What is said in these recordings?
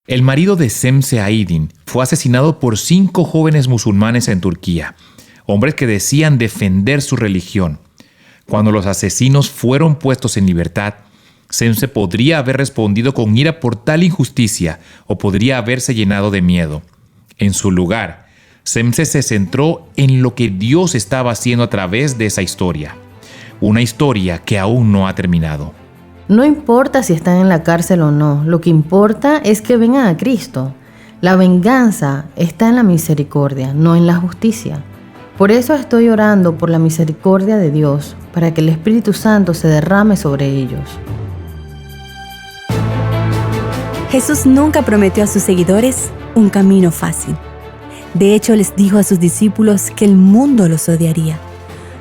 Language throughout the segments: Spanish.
El marido de Şemse Aydin fue asesinado por 5 jóvenes musulmanes en Turquía, hombres que decían defender su religión. Cuando los asesinos fueron puestos en libertad, Şemse podría haber respondido con ira por tal injusticia o podría haberse llenado de miedo. En su lugar, Şemse se centró en lo que Dios estaba haciendo a través de esa historia. Una historia que aún no ha terminado. No importa si están en la cárcel o no, lo que importa es que vengan a Cristo. La venganza está en la misericordia, no en la justicia. Por eso estoy orando por la misericordia de Dios, para que el Espíritu Santo se derrame sobre ellos. Jesús nunca prometió a sus seguidores un camino fácil. De hecho, les dijo a sus discípulos que el mundo los odiaría.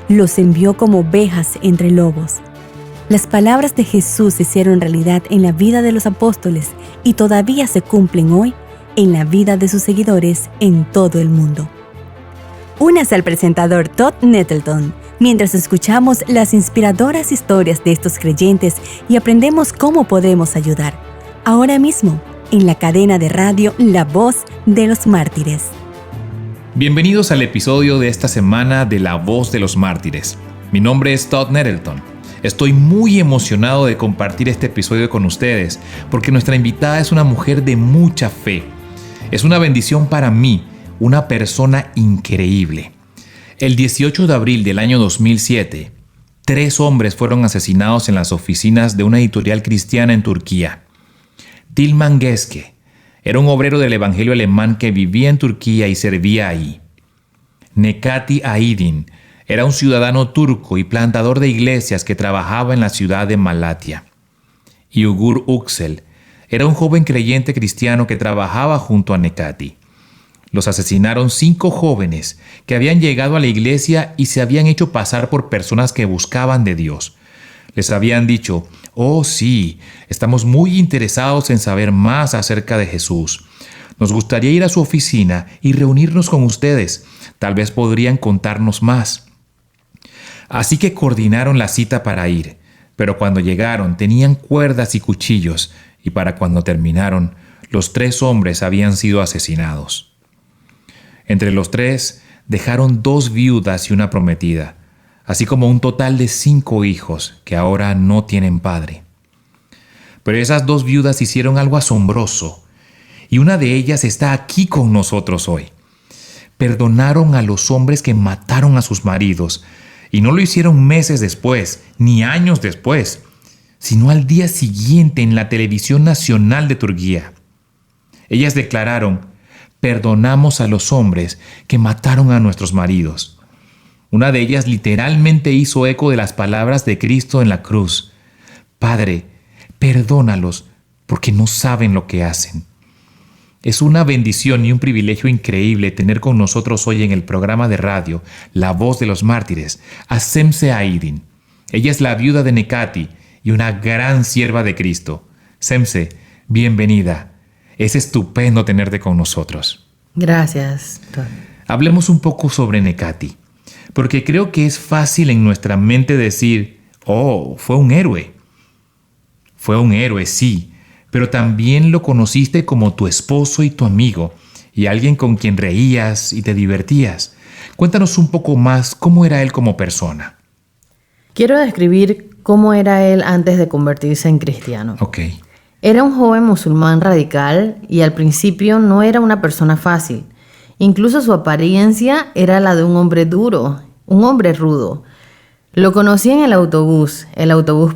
Los envió como ovejas entre lobos. Las palabras de Jesús se hicieron realidad en la vida de los apóstoles y todavía se cumplen hoy en la vida de sus seguidores en todo el mundo. Únase al presentador Todd Nettleton mientras escuchamos las inspiradoras historias de estos creyentes y aprendemos cómo podemos ayudar. Ahora mismo, en la cadena de radio La Voz de los Mártires. Bienvenidos al episodio de esta semana de La Voz de los Mártires. Mi nombre es Todd Nettleton. Estoy muy emocionado de compartir este episodio con ustedes porque nuestra invitada es una mujer de mucha fe. Es una bendición para mí, una persona increíble. El 18 de abril del año 2007, 3 hombres fueron asesinados en las oficinas de una editorial cristiana en Turquía. Tilman Geske era un obrero del evangelio alemán que vivía en Turquía y servía ahí. Necati Aydin era un ciudadano turco y plantador de iglesias que trabajaba en la ciudad de Malatya. Y Ugur Uksel era un joven creyente cristiano que trabajaba junto a Necati. Los asesinaron 5 jóvenes que habían llegado a la iglesia y se habían hecho pasar por personas que buscaban de Dios. Les habían dicho: «Oh sí, estamos muy interesados en saber más acerca de Jesús. Nos gustaría ir a su oficina y reunirnos con ustedes. Tal vez podrían contarnos más». Así que coordinaron la cita para ir, pero cuando llegaron tenían cuerdas y cuchillos, y para cuando terminaron, los 3 hombres habían sido asesinados. Entre los 3 dejaron 2 viudas y una prometida, así como un total de 5 hijos que ahora no tienen padre. Pero esas 2 viudas hicieron algo asombroso, y una de ellas está aquí con nosotros hoy. Perdonaron a los hombres que mataron a sus maridos, y no lo hicieron meses después, ni años después, sino al día siguiente en la televisión nacional de Turquía. Ellas declararon: «Perdonamos a los hombres que mataron a nuestros maridos». Una de ellas literalmente hizo eco de las palabras de Cristo en la cruz: «Padre, perdónalos porque no saben lo que hacen». Es una bendición y un privilegio increíble tener con nosotros hoy en el programa de radio La Voz de los Mártires a Şemse Aydin. Ella es la viuda de Necati y una gran sierva de Cristo. Şemse, bienvenida. Es estupendo tenerte con nosotros. Gracias, Todd. Hablemos un poco sobre Necati, porque creo que es fácil en nuestra mente decir: «Oh, fue un héroe». Fue un héroe, sí, pero también lo conociste como tu esposo y tu amigo, y alguien con quien reías y te divertías. Cuéntanos un poco más cómo era él como persona. Quiero describir cómo era él antes de convertirse en cristiano. Ok. Era un joven musulmán radical y al principio no era una persona fácil. Incluso su apariencia era la de un hombre duro, un hombre rudo. Lo conocí en el autobús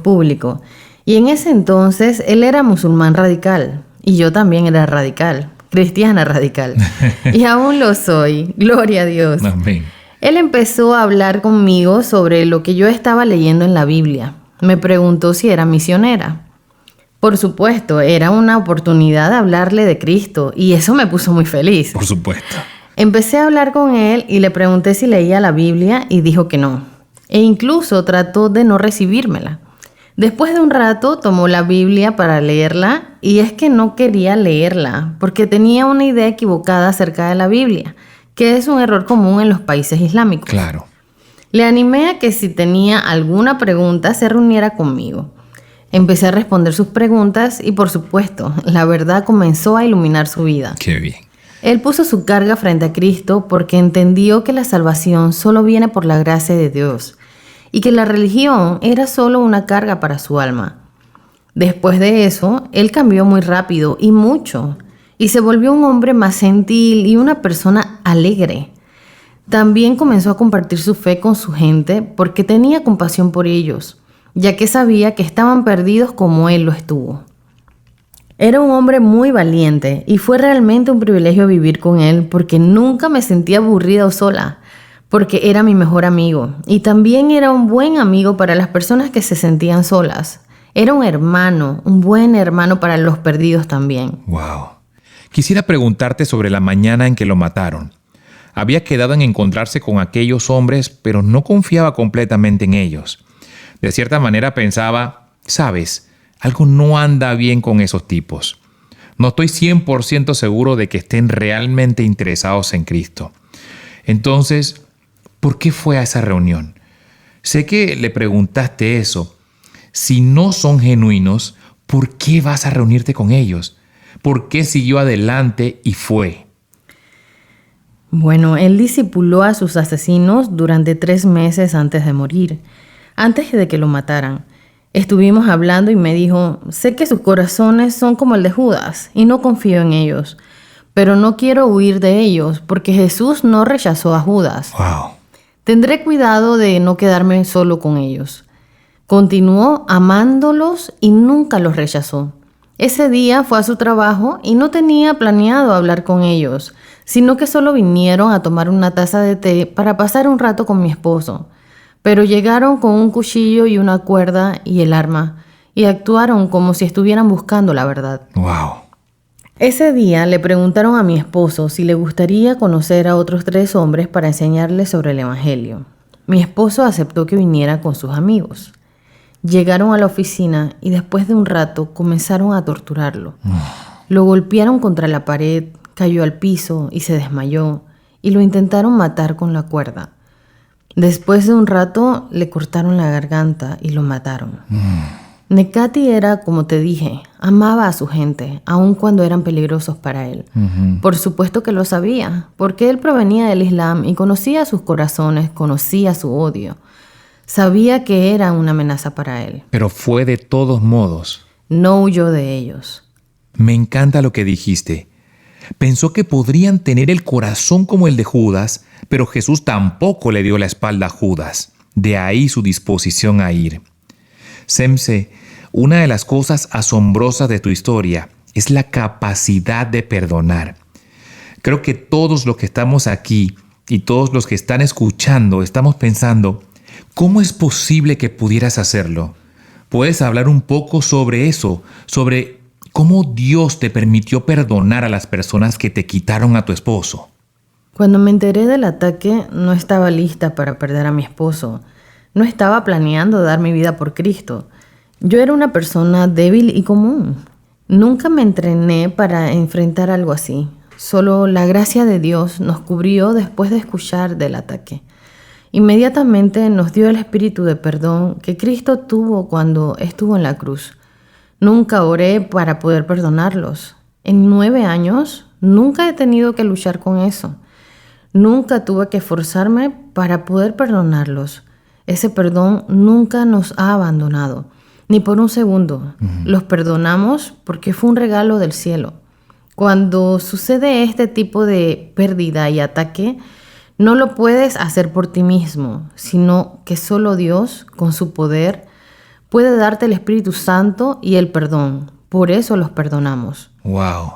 público, y en ese entonces él era musulmán radical y yo también era radical, cristiana radical. Y aún lo soy, gloria a Dios. Amén. Él empezó a hablar conmigo sobre lo que yo estaba leyendo en la Biblia. Me preguntó si era misionera. Por supuesto, era una oportunidad de hablarle de Cristo y eso me puso muy feliz. Por supuesto. Empecé a hablar con él y le pregunté si leía la Biblia y dijo que no. E incluso trató de no recibírmela. Después de un rato tomó la Biblia para leerla y es que no quería leerla porque tenía una idea equivocada acerca de la Biblia, que es un error común en los países islámicos. Claro. Le animé a que si tenía alguna pregunta se reuniera conmigo. Empecé a responder sus preguntas y, por supuesto, la verdad comenzó a iluminar su vida. Qué bien. Él puso su carga frente a Cristo porque entendió que la salvación solo viene por la gracia de Dios y que la religión era solo una carga para su alma. Después de eso, él cambió muy rápido y mucho, y se volvió un hombre más gentil y una persona alegre. También comenzó a compartir su fe con su gente porque tenía compasión por ellos, ya que sabía que estaban perdidos como él lo estuvo. Era un hombre muy valiente y fue realmente un privilegio vivir con él porque nunca me sentía aburrida o sola, porque era mi mejor amigo y también era un buen amigo para las personas que se sentían solas. Era un hermano, un buen hermano para los perdidos también. Wow. Quisiera preguntarte sobre la mañana en que lo mataron. Había quedado en encontrarse con aquellos hombres, pero no confiaba completamente en ellos. De cierta manera pensaba, ¿sabes? Algo no anda bien con esos tipos. No estoy 100% seguro de que estén realmente interesados en Cristo. Entonces, ¿por qué fue a esa reunión? Sé que le preguntaste eso. Si no son genuinos, ¿por qué vas a reunirte con ellos? ¿Por qué siguió adelante y fue? Bueno, él discipuló a sus asesinos durante 3 meses antes de morir, antes de que lo mataran. Estuvimos hablando y me dijo, sé que sus corazones son como el de Judas y no confío en ellos, pero no quiero huir de ellos porque Jesús no rechazó a Judas. Wow. Tendré cuidado de no quedarme solo con ellos. Continuó amándolos y nunca los rechazó. Ese día fue a su trabajo y no tenía planeado hablar con ellos, sino que solo vinieron a tomar una taza de té para pasar un rato con mi esposo. Pero llegaron con un cuchillo y una cuerda y el arma, y actuaron como si estuvieran buscando la verdad. Wow. Ese día le preguntaron a mi esposo si le gustaría conocer a otros 3 hombres para enseñarles sobre el Evangelio. Mi esposo aceptó que viniera con sus amigos. Llegaron a la oficina y después de un rato comenzaron a torturarlo. Lo golpearon contra la pared, cayó al piso y se desmayó, y lo intentaron matar con la cuerda. Después de un rato le cortaron la garganta y lo mataron. Nekati era, como te dije, amaba a su gente, aun cuando eran peligrosos para él. Por supuesto que lo sabía, porque él provenía del Islam y conocía sus corazones, conocía su odio. Sabía que era una amenaza para él. Pero fue de todos modos. No huyó de ellos. Me encanta lo que dijiste. Pensó que podrían tener el corazón como el de Judas, pero Jesús tampoco le dio la espalda a Judas. De ahí su disposición a ir. Semse, una de las cosas asombrosas de tu historia es la capacidad de perdonar. Creo que todos los que estamos aquí y todos los que están escuchando estamos pensando, ¿cómo es posible que pudieras hacerlo? ¿Puedes hablar un poco sobre eso? Sobre cómo Dios te permitió perdonar a las personas que te quitaron a tu esposo. Cuando me enteré del ataque, no estaba lista para perder a mi esposo. No estaba planeando dar mi vida por Cristo. Yo era una persona débil y común. Nunca me entrené para enfrentar algo así. Solo la gracia de Dios nos cubrió después de escuchar del ataque. Inmediatamente nos dio el espíritu de perdón que Cristo tuvo cuando estuvo en la cruz. Nunca oré para poder perdonarlos. En 9 años, nunca he tenido que luchar con eso. Nunca tuve que esforzarme para poder perdonarlos. Ese perdón nunca nos ha abandonado, ni por un segundo. Los perdonamos porque fue un regalo del cielo. Cuando sucede este tipo de pérdida y ataque, no lo puedes hacer por ti mismo, sino que solo Dios, con su poder, puede darte el Espíritu Santo y el perdón. Por eso los perdonamos. ¡Wow!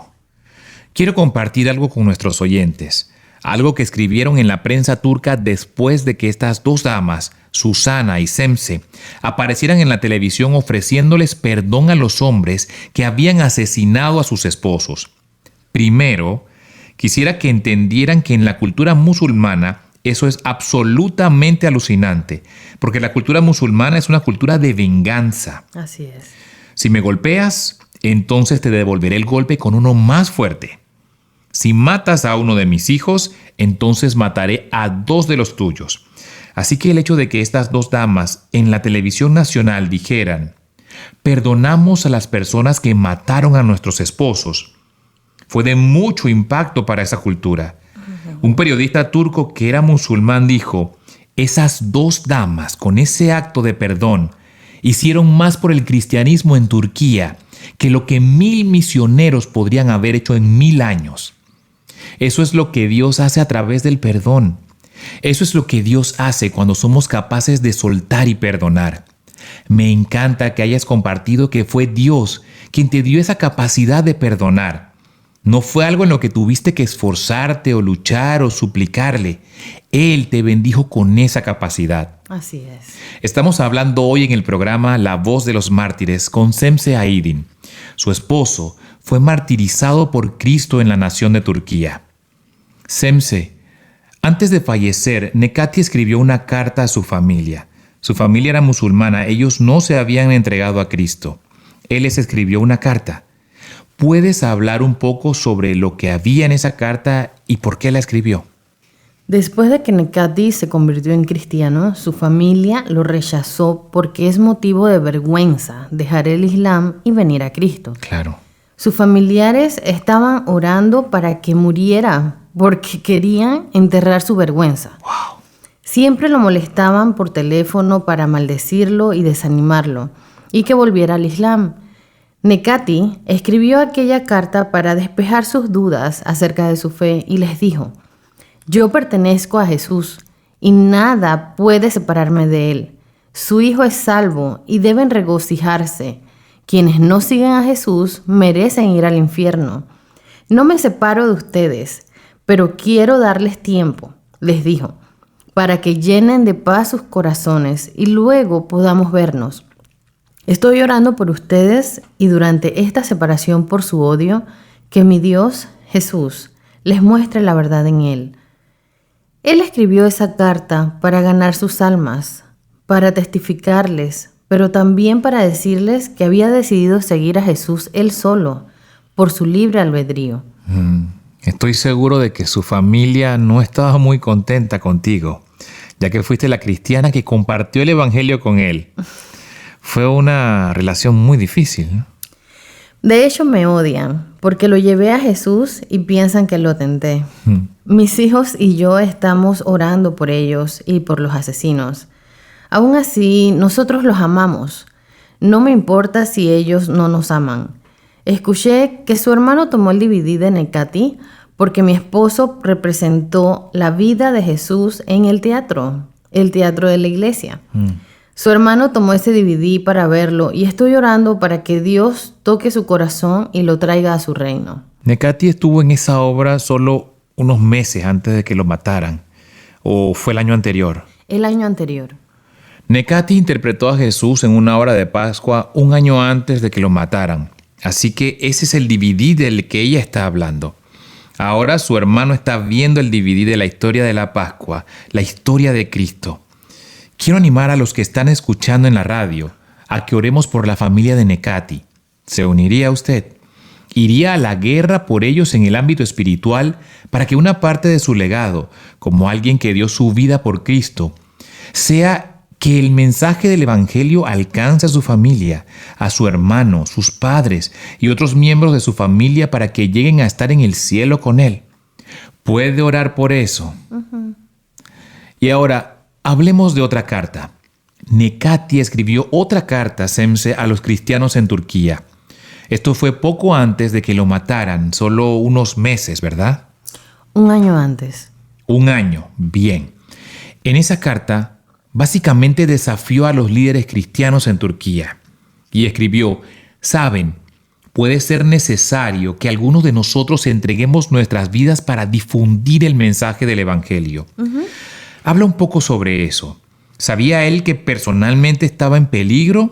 Quiero compartir algo con nuestros oyentes. Algo que escribieron en la prensa turca después de que estas 2 damas, Susana y Semse, aparecieran en la televisión ofreciéndoles perdón a los hombres que habían asesinado a sus esposos. Primero, quisiera que entendieran que en la cultura musulmana eso es absolutamente alucinante, porque la cultura musulmana es una cultura de venganza. Así es. Si me golpeas, entonces te devolveré el golpe con uno más fuerte. Si matas a uno de mis hijos, entonces mataré a 2 de los tuyos. Así que el hecho de que estas 2 damas en la televisión nacional dijeran, Perdonamos a las personas que mataron a nuestros esposos. Fue de mucho impacto para esa cultura. Un periodista turco que era musulmán dijo: esas dos damas, con ese acto de perdón, hicieron más por el cristianismo en Turquía que lo que 1000 misioneros podrían haber hecho en 1000 años. Eso es lo que Dios hace a través del perdón. Eso es lo que Dios hace cuando somos capaces de soltar y perdonar. Me encanta que hayas compartido que fue Dios quien te dio esa capacidad de perdonar. No fue algo en lo que tuviste que esforzarte o luchar o suplicarle. Él te bendijo con esa capacidad. Así es. Estamos hablando hoy en el programa La Voz de los Mártires con Semse Aydin. Su esposo fue martirizado por Cristo en la nación de Turquía. Semse, antes de fallecer, Nekati escribió una carta a su familia. Su familia era musulmana, ellos no se habían entregado a Cristo. Él les escribió una carta. ¿Puedes hablar un poco sobre lo que había en esa carta y por qué la escribió? Después de que Nekati se convirtió en cristiano, su familia lo rechazó porque es motivo de vergüenza dejar el Islam y venir a Cristo. Claro. Sus familiares estaban orando para que muriera porque querían enterrar su vergüenza. Wow. Siempre lo molestaban por teléfono para maldecirlo y desanimarlo y que volviera al Islam. Nekati escribió aquella carta para despejar sus dudas acerca de su fe y les dijo: yo pertenezco a Jesús y nada puede separarme de él. Su hijo es salvo y deben regocijarse. Quienes no siguen a Jesús merecen ir al infierno. No me separo de ustedes, pero quiero darles tiempo, les dijo, para que llenen de paz sus corazones y luego podamos vernos. Estoy orando por ustedes y durante esta separación por su odio, que mi Dios, Jesús, les muestre la verdad en él. Él escribió esa carta para ganar sus almas, para testificarles, pero también para decirles que había decidido seguir a Jesús él solo, por su libre albedrío. Estoy seguro de que su familia no estaba muy contenta contigo, ya que fuiste la cristiana que compartió el evangelio con él. Fue una relación muy difícil, ¿no? De hecho, me odian porque lo llevé a Jesús y piensan que lo tenté. Mis hijos y yo estamos orando por ellos y por los asesinos. Aún así, nosotros los amamos. No me importa si ellos no nos aman. Escuché que su hermano tomó el DVD de Nekati porque mi esposo representó la vida de Jesús en el teatro de la iglesia. Su hermano tomó ese DVD para verlo y estoy orando para que Dios toque su corazón y lo traiga a su reino. Nekati estuvo en esa obra solo unos meses antes de que lo mataran, ¿o fue el año anterior? El año anterior. Nekati interpretó a Jesús en una hora de Pascua un año antes de que lo mataran, así que ese es el DVD del que ella está hablando. Ahora su hermano está viendo el DVD de la historia de la Pascua, la historia de Cristo. Quiero animar a los que están escuchando en la radio a que oremos por la familia de Nekati. ¿Se uniría a usted? ¿Iría a la guerra por ellos en el ámbito espiritual para que una parte de su legado, como alguien que dio su vida por Cristo, sea que el mensaje del evangelio alcance a su familia, a su hermano, sus padres y otros miembros de su familia para que lleguen a estar en el cielo con él? ¿Puede orar por eso? Y ahora, hablemos de otra carta. Nekati escribió otra carta, Semse, a los cristianos en Turquía. Esto fue poco antes de que lo mataran, solo unos meses, ¿verdad? Un año antes. Un año, bien. En esa carta, básicamente desafió a los líderes cristianos en Turquía y escribió: saben, puede ser necesario que algunos de nosotros entreguemos nuestras vidas para difundir el mensaje del evangelio. Habla un poco sobre eso. ¿Sabía él que personalmente estaba en peligro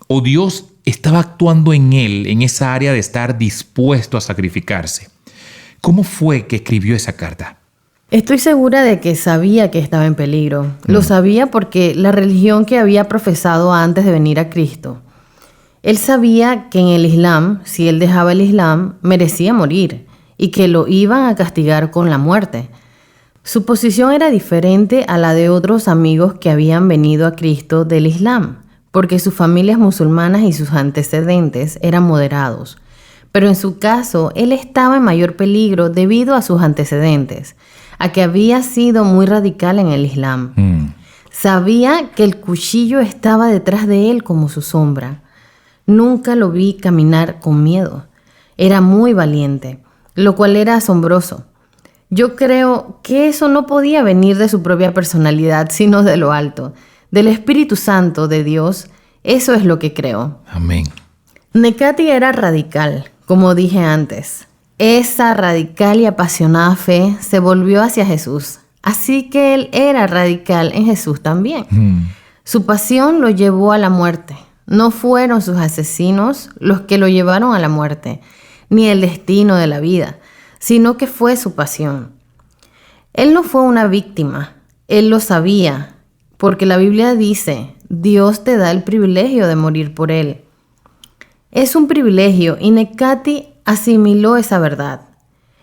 o Dios estaba actuando en él en esa área de estar dispuesto a sacrificarse? ¿Cómo fue que escribió esa carta? Estoy segura de que sabía que estaba en peligro. Lo sabía porque la religión que había profesado antes de venir a Cristo. Él sabía que en el Islam, si él dejaba el Islam, merecía morir y que lo iban a castigar con la muerte. Su posición era diferente a la de otros amigos que habían venido a Cristo del Islam, porque sus familias musulmanas y sus antecedentes eran moderados. Pero en su caso, él estaba en mayor peligro debido a sus antecedentes, a que había sido muy radical en el Islam. Sabía que el cuchillo estaba detrás de él como su sombra. Nunca lo vi caminar con miedo. Era muy valiente, lo cual era asombroso. Yo creo que eso no podía venir de su propia personalidad, sino de lo alto, del Espíritu Santo de Dios. Eso es lo que creo. Amén. Nekati era radical, como dije antes. Esa radical y apasionada fe se volvió hacia Jesús. Así que él era radical en Jesús también. Su pasión lo llevó a la muerte. No fueron sus asesinos los que lo llevaron a la muerte, ni el destino de la vida, sino que fue su pasión. Él no fue una víctima, él lo sabía, porque la Biblia dice, Dios te da el privilegio de morir por él. Es un privilegio y Nekati asimiló esa verdad.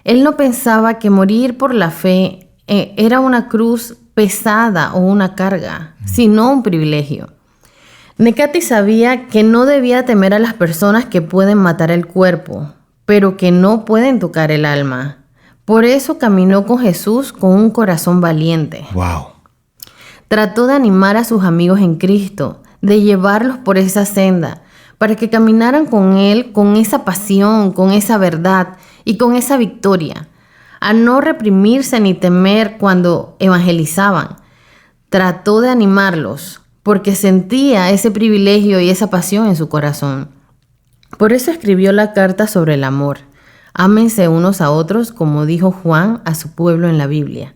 Él no pensaba que morir por la fe era una cruz pesada o una carga, sino un privilegio. Nekati sabía que no debía temer a las personas que pueden matar el cuerpo, pero que no pueden tocar el alma. Por eso caminó con Jesús con un corazón valiente. Wow. Trató de animar a sus amigos en Cristo, de llevarlos por esa senda, para que caminaran con Él, con esa pasión, con esa verdad y con esa victoria. A no reprimirse ni temer cuando evangelizaban. Trató de animarlos, porque sentía ese privilegio y esa pasión en su corazón. Por eso escribió la carta sobre el amor. Ámense unos a otros, como dijo Juan a su pueblo en la Biblia.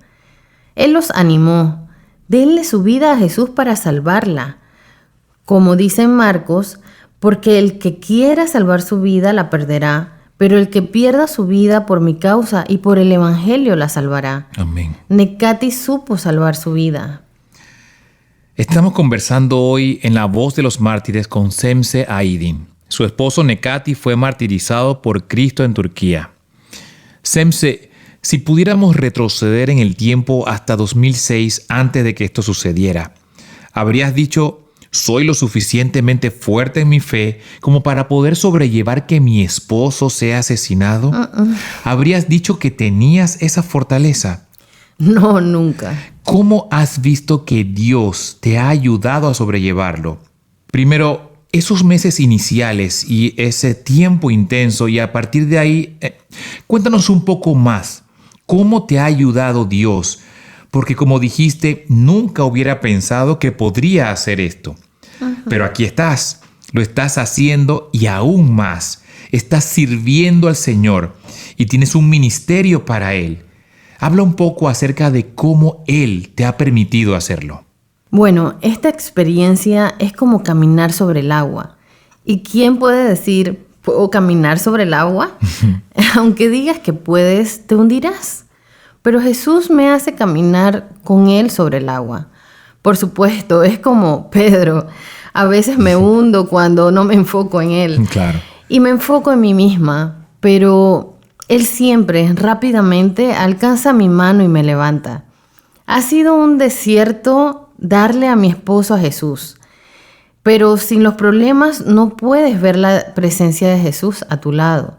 Él los animó. Denle su vida a Jesús para salvarla. Como dice en Marcos, porque el que quiera salvar su vida la perderá, pero el que pierda su vida por mi causa y por el evangelio la salvará. Amén. Nekati supo salvar su vida. Estamos conversando hoy en La Voz de los Mártires con Semse Aydin. Su esposo Nekati fue martirizado por Cristo en Turquía. Semse, si pudiéramos retroceder en el tiempo hasta 2006 antes de que esto sucediera, ¿habrías dicho, soy lo suficientemente fuerte en mi fe como para poder sobrellevar que mi esposo sea asesinado? ¿Habrías dicho que tenías esa fortaleza? No, nunca. ¿Cómo has visto que Dios te ha ayudado a sobrellevarlo? Primero, esos meses iniciales y ese tiempo intenso, y a partir de ahí, cuéntanos un poco más. ¿Cómo te ha ayudado Dios? Porque como dijiste, nunca hubiera pensado que podría hacer esto. Pero aquí estás, lo estás haciendo y aún más. Estás sirviendo al Señor y tienes un ministerio para Él. Habla un poco acerca de cómo Él te ha permitido hacerlo. Bueno, esta experiencia es como caminar sobre el agua. ¿Y quién puede decir, puedo caminar sobre el agua? Aunque digas que puedes, te hundirás. Pero Jesús me hace caminar con Él sobre el agua. Por supuesto, es como Pedro. A veces me hundo cuando no me enfoco en Él. Claro. Y me enfoco en mí misma, pero Él siempre, rápidamente, alcanza mi mano y me levanta. Ha sido un desierto darle a mi esposo a Jesús. Pero sin los problemas no puedes ver la presencia de Jesús a tu lado.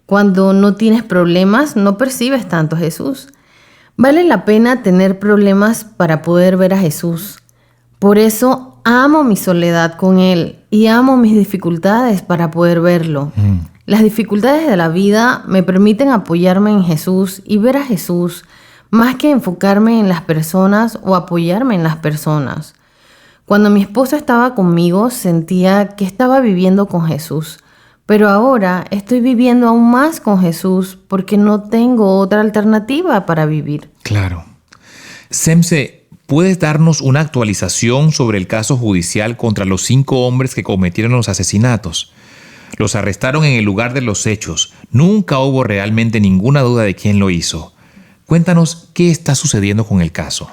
Cuando no tienes problemas, no percibes tanto a Jesús. Vale la pena tener problemas para poder ver a Jesús. Por eso amo mi soledad con Él y amo mis dificultades para poder verlo. Las dificultades de la vida me permiten apoyarme en Jesús y ver a Jesús, más que enfocarme en las personas o apoyarme en las personas. Cuando mi esposo estaba conmigo, sentía que estaba viviendo con Jesús. Pero ahora estoy viviendo aún más con Jesús porque no tengo otra alternativa para vivir. Claro. Semse, ¿puedes darnos una actualización sobre el caso judicial contra los 5 hombres que cometieron los asesinatos? Los arrestaron en el lugar de los hechos. Nunca hubo realmente ninguna duda de quién lo hizo. Cuéntanos qué está sucediendo con el caso.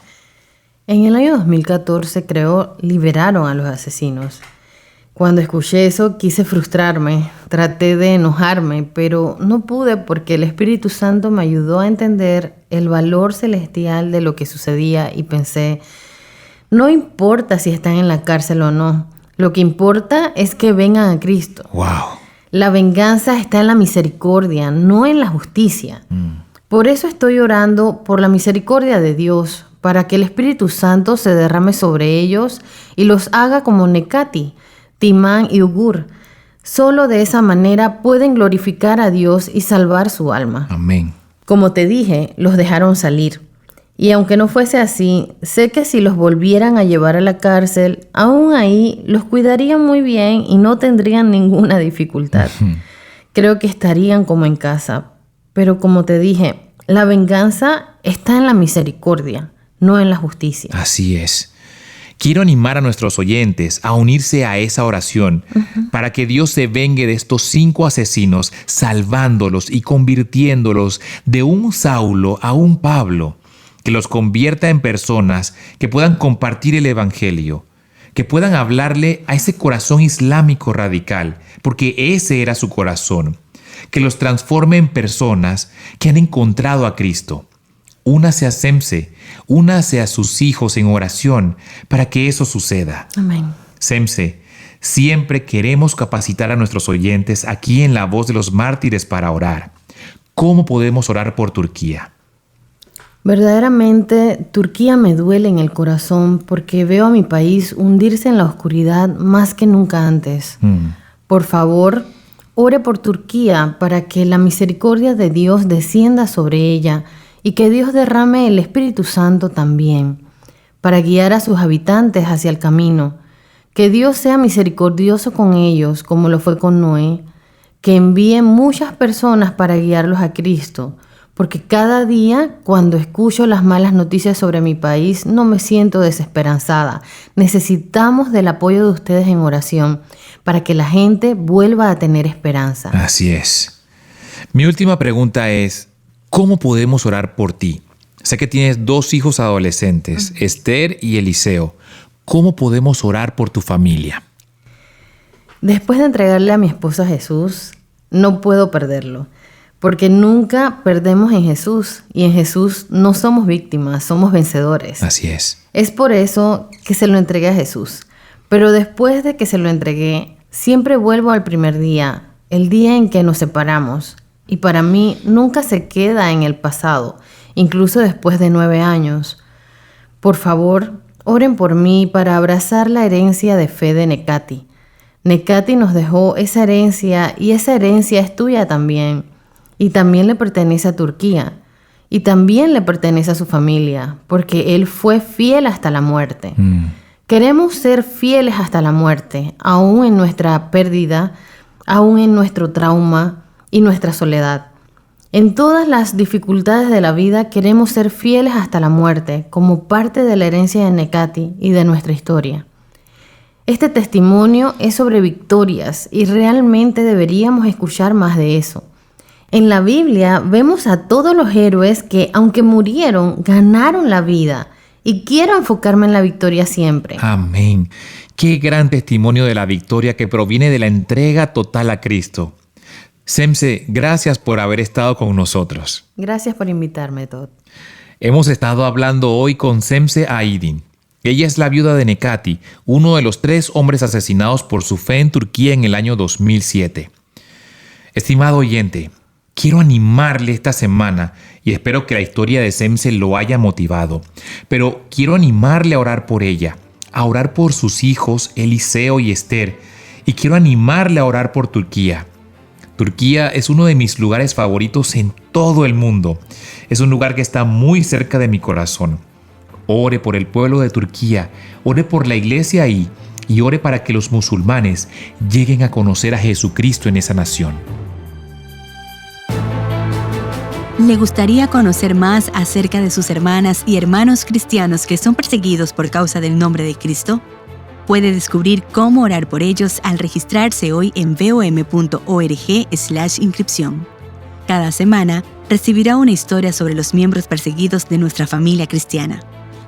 En el año 2014, creo, liberaron a los asesinos. Cuando escuché eso, quise frustrarme, traté de enojarme, pero no pude porque el Espíritu Santo me ayudó a entender el valor celestial de lo que sucedía y pensé, no importa si están en la cárcel o no, Lo que importa es que vengan a Cristo. ¡Wow! La venganza está en la misericordia, no en la justicia. Por eso estoy orando por la misericordia de Dios, para que el Espíritu Santo se derrame sobre ellos y los haga como Necati, Timán y Ugur. Solo de esa manera pueden glorificar a Dios y salvar su alma. Amén. Como te dije, los dejaron salir. Y aunque no fuese así, sé que si los volvieran a llevar a la cárcel, aún ahí los cuidarían muy bien y no tendrían ninguna dificultad. Creo que estarían como en casa. Pero como te dije, la venganza está en la misericordia, no en la justicia. Así es. Quiero animar a nuestros oyentes a unirse a esa oración para que Dios se vengue de estos 5 asesinos, salvándolos y convirtiéndolos de un Saulo a un Pablo, que los convierta en personas que puedan compartir el Evangelio, que puedan hablarle a ese corazón islámico radical, porque ese era su corazón, que los transforme en personas que han encontrado a Cristo. Únase a Semse, únase a sus hijos en oración para que eso suceda. Amén. Semse, siempre queremos capacitar a nuestros oyentes aquí en La Voz de los Mártires para orar. ¿Cómo podemos orar por Turquía? Verdaderamente, Turquía me duele en el corazón porque veo a mi país hundirse en la oscuridad más que nunca antes. Por favor, ore por Turquía para que la misericordia de Dios descienda sobre ella y que Dios derrame el Espíritu Santo también, para guiar a sus habitantes hacia el camino. Que Dios sea misericordioso con ellos, como lo fue con Noé, que envíe muchas personas para guiarlos a Cristo, porque cada día, cuando escucho las malas noticias sobre mi país, no me siento desesperanzada. Necesitamos del apoyo de ustedes en oración, para que la gente vuelva a tener esperanza. Así es. Mi última pregunta es, ¿cómo podemos orar por ti? Sé que tienes 2 hijos adolescentes, Esther y Eliseo. ¿Cómo podemos orar por tu familia? Después de entregarle a mi esposo a Jesús, no puedo perderlo, porque nunca perdemos en Jesús, y en Jesús no somos víctimas, somos vencedores. Así es. Es por eso que se lo entregué a Jesús. Pero después de que se lo entregué, siempre vuelvo al primer día, el día en que nos separamos. Y para mí nunca se queda en el pasado, incluso después de 9 años. Por favor, oren por mí para abrazar la herencia de fe de Necati. Necati nos dejó esa herencia y esa herencia es tuya también. Y también le pertenece a Turquía. Y también le pertenece a su familia, porque él fue fiel hasta la muerte. Queremos ser fieles hasta la muerte, aún en nuestra pérdida, aún en nuestro trauma y nuestra soledad. En todas las dificultades de la vida queremos ser fieles hasta la muerte, como parte de la herencia de Necati y de nuestra historia. Este testimonio es sobre victorias y realmente deberíamos escuchar más de eso. En la Biblia vemos a todos los héroes que, aunque murieron, ganaron la vida, y quiero enfocarme en la victoria siempre. Amén. Qué gran testimonio de la victoria que proviene de la entrega total a Cristo. Semse, gracias por haber estado con nosotros. Gracias por invitarme, Todd. Hemos estado hablando hoy con Semse Aydin. Ella es la viuda de Necati, uno de los 3 hombres asesinados por su fe en Turquía en el año 2007. Estimado oyente, quiero animarle esta semana y espero que la historia de Semse lo haya motivado. Pero quiero animarle a orar por ella, a orar por sus hijos Eliseo y Esther, y quiero animarle a orar por Turquía. Turquía es uno de mis lugares favoritos en todo el mundo. Es un lugar que está muy cerca de mi corazón. Ore por el pueblo de Turquía, ore por la iglesia ahí y ore para que los musulmanes lleguen a conocer a Jesucristo en esa nación. ¿Le gustaría conocer más acerca de sus hermanas y hermanos cristianos que son perseguidos por causa del nombre de Cristo? Puede descubrir cómo orar por ellos al registrarse hoy en vom.org/inscripción. Cada semana recibirá una historia sobre los miembros perseguidos de nuestra familia cristiana,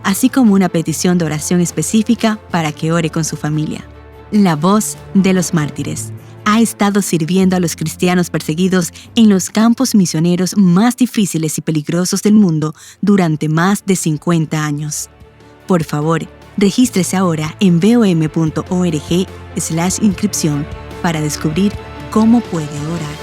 así como una petición de oración específica para que ore con su familia. La Voz de los Mártires ha estado sirviendo a los cristianos perseguidos en los campos misioneros más difíciles y peligrosos del mundo durante más de 50 años. Por favor, Regístrese ahora en vom.org/inscripción para descubrir cómo puede orar.